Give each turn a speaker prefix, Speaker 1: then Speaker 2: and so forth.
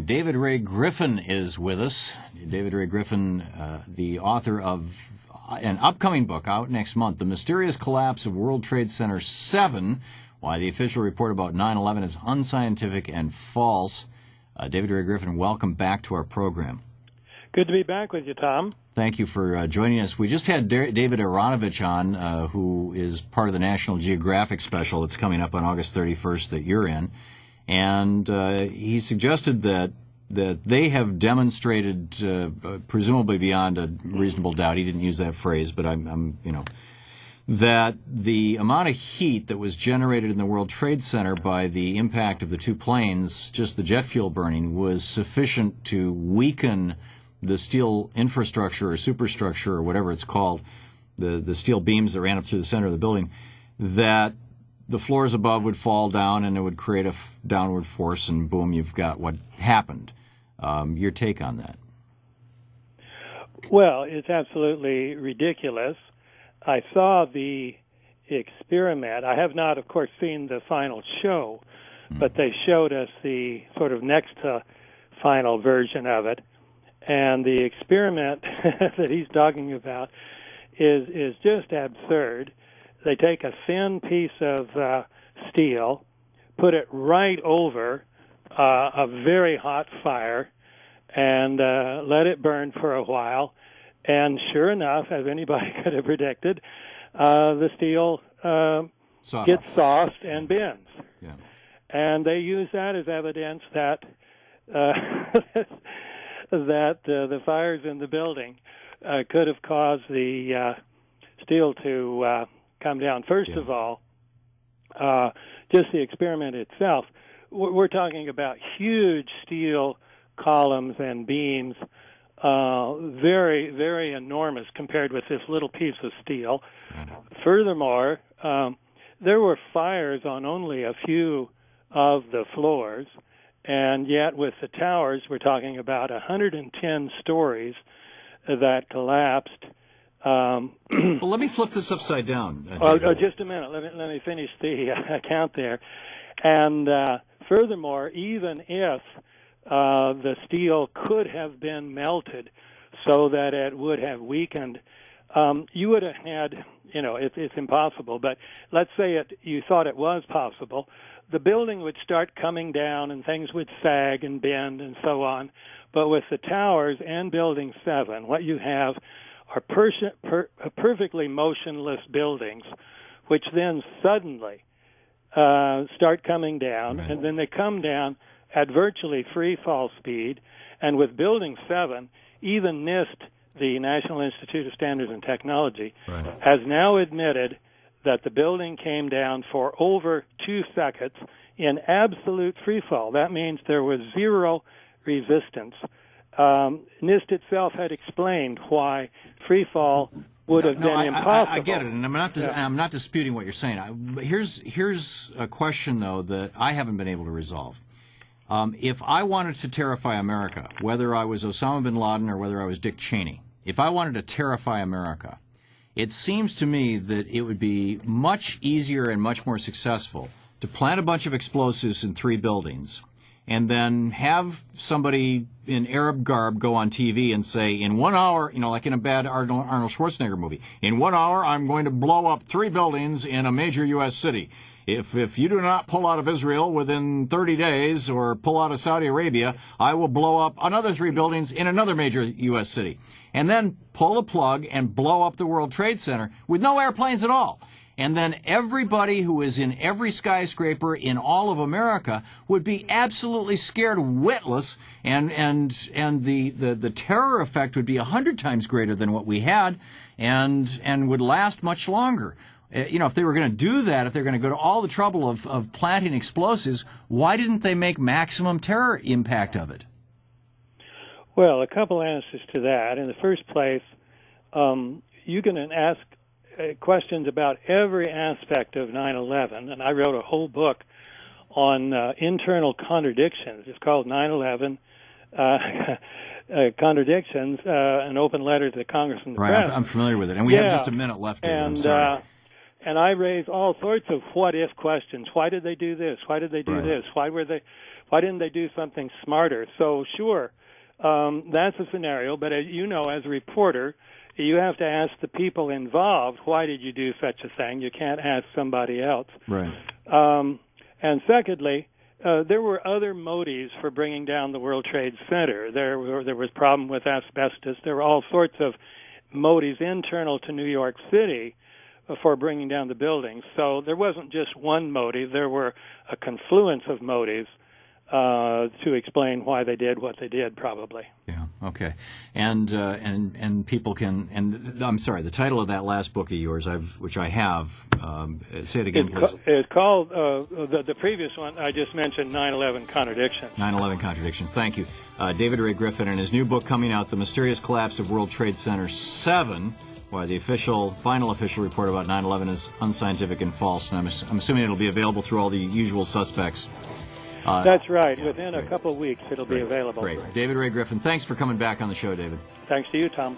Speaker 1: morning. David Ray Griffin is with us. David Ray Griffin, the author of an upcoming book out next month, The Mysterious Collapse of World Trade Center 7, Why the Official Report About 9/11 is Unscientific and False. David Ray Griffin, welcome back to our program.
Speaker 2: Good to be back with you, Thom.
Speaker 1: Thank you for joining us. We just had David Aronovich on, who is part of the National Geographic special that's coming up on August 31st that you're in. And he suggested that they have demonstrated, presumably beyond a reasonable doubt, he didn't use that phrase, but that the amount of heat that was generated in the World Trade Center by the impact of the two planes, just the jet fuel burning, was sufficient to weaken the steel infrastructure or superstructure or whatever it's called, the steel beams that ran up through the center of the building, that the floors above would fall down and it would create a downward force, and boom, you've got what happened. Your take on that?
Speaker 2: Well, it's absolutely ridiculous. I saw the experiment. I have not, of course, seen the final show, but they showed us the sort of next to final version of it. And the experiment that he's talking about is just absurd. They take a thin piece of steel, put it right over a very hot fire, and let it burn for a while. And sure enough, as anybody could have predicted, the steel gets soft and bends.
Speaker 1: Yeah.
Speaker 2: And they use that as evidence that the fires in the building could have caused the steel to come down. First of all, just the experiment itself, we're talking about huge steel columns and beams, very, very enormous compared with this little piece of steel. Furthermore, there were fires on only a few of the floors, and yet with the towers, we're talking about 110 stories that collapsed.
Speaker 1: Well, let me flip this upside down.
Speaker 2: Just a minute. Let me finish the account there. And furthermore, even if the steel could have been melted so that it would have weakened, you would have had, it's impossible, but let's say you thought it was possible, the building would start coming down and things would sag and bend and so on. But with the towers and Building 7, what you have are perfectly motionless buildings, which then suddenly start coming down, and then they come down at virtually free fall speed. And with Building 7, even NIST, the National Institute of Standards and Technology, has now admitted that the building came down for over 2 seconds in absolute free fall. That means there was zero resistance. NIST itself had explained why free fall would have been impossible.
Speaker 1: I get it, and I'm not disputing what you're saying. Here's a question, though, that I haven't been able to resolve. If I wanted to terrify America, whether I was Osama bin Laden or whether I was Dick Cheney, if I wanted to terrify America, it seems to me that it would be much easier and much more successful to plant a bunch of explosives in 3 buildings and then have somebody in Arab garb go on TV and say, in 1 hour, like in a bad Arnold Schwarzenegger movie, in 1 hour I'm going to blow up 3 buildings in a major U.S. city. If you do not pull out of Israel within 30 days or pull out of Saudi Arabia, I will blow up another 3 buildings in another major U.S. city. And then pull the plug and blow up the World Trade Center with no airplanes at all. And then everybody who is in every skyscraper in all of America would be absolutely scared witless, and the terror effect would be 100 times greater than what we had, and would last much longer. If they were going to do that, if they're going to go to all the trouble of planting explosives, why didn't they make maximum terror impact of it?
Speaker 2: Well, a couple answers to that. In the first place, you can ask questions about every aspect of 9/11, and I wrote a whole book on internal contradictions. It's called 9/11 Contradictions, an open letter to the Congress and the press.
Speaker 1: Right, I'm familiar with it. And we have just a minute left here. I'm sorry.
Speaker 2: And I raise all sorts of what-if questions. Why did they do this? Why did they do this? Why Why didn't they do something smarter? So sure, that's a scenario. But as you know, as a reporter, you have to ask the people involved, why did you do such a thing? You can't ask somebody else.
Speaker 1: Right.
Speaker 2: And secondly, there were other motives for bringing down the World Trade Center. There was problem with asbestos. There were all sorts of motives internal to New York City for bringing down the buildings. So there wasn't just one motive. There were a confluence of motives to explain why they did what they did, probably.
Speaker 1: Yeah. Okay. And people can. And I'm sorry. The title of that last book of yours, which I have. Say it again, please.
Speaker 2: It's called the previous one I just mentioned, 9/11 Contradictions.
Speaker 1: 9/11 Contradictions. Thank you, David Ray Griffin, and his new book coming out, "The Mysterious Collapse of World Trade Center 7." Why the final official report about 9/11 is unscientific and false. And I'm assuming it'll be available through all the usual suspects.
Speaker 2: That's right. Within a couple of weeks, it'll be available.
Speaker 1: Great. David Ray Griffin, thanks for coming back on the show, David.
Speaker 2: Thanks to you, Tom.